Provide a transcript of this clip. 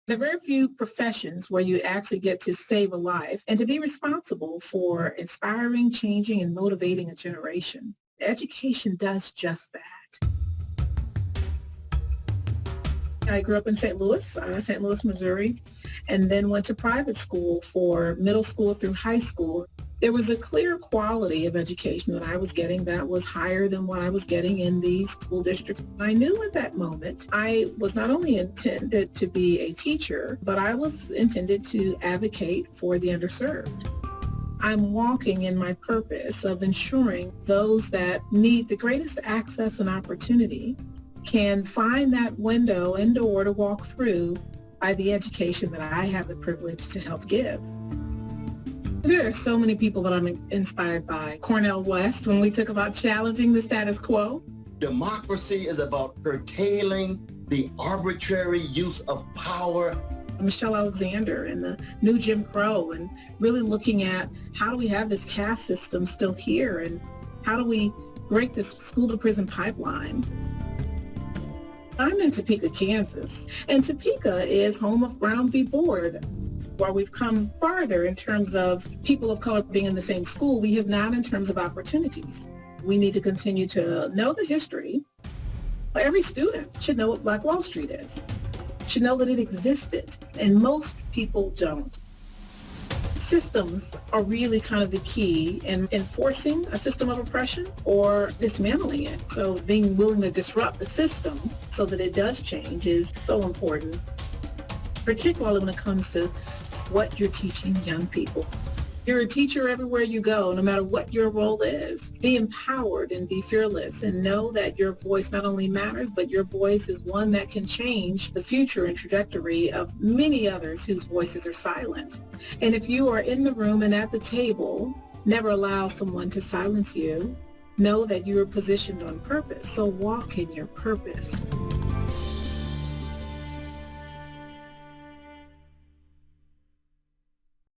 There are very few professions where you actually get to save a life and to be responsible for inspiring, changing, and motivating a generation. Education does just that. I grew up in St. Louis, Missouri, and then went to private school for middle school through high school. There was a clear quality of education that I was getting that was higher than what I was getting in the school district. I knew at that moment I was not only intended to be a teacher, but I was intended to advocate for the underserved. I'm walking in my purpose of ensuring those that need the greatest access and opportunity can find that window and door to walk through by the education that I have the privilege to help give. There are so many people that I'm inspired by. Cornel West, when we talk about challenging the status quo. Democracy is about curtailing the arbitrary use of power. Michelle Alexander and the new Jim Crow, and really looking at how do we have this caste system still here, and how do we break this school to prison pipeline. I'm in Topeka, Kansas, and Topeka is home of Brown v. Board. While we've come farther in terms of people of color being in the same school, we have not in terms of opportunities. We need to continue to know the history. Every student should know what Black Wall Street is, should know that it existed, and most people don't. Systems are really kind of the key in enforcing a system of oppression or dismantling it. So being willing to disrupt the system so that it does change is so important, particularly when it comes to what you're teaching young people. You're a teacher everywhere you go, no matter what your role is. Be empowered and be fearless, and know that your voice not only matters, but your voice is one that can change the future and trajectory of many others whose voices are silent. And if you are in the room and at the table, never allow someone to silence you. Know that you are positioned on purpose, so walk in your purpose.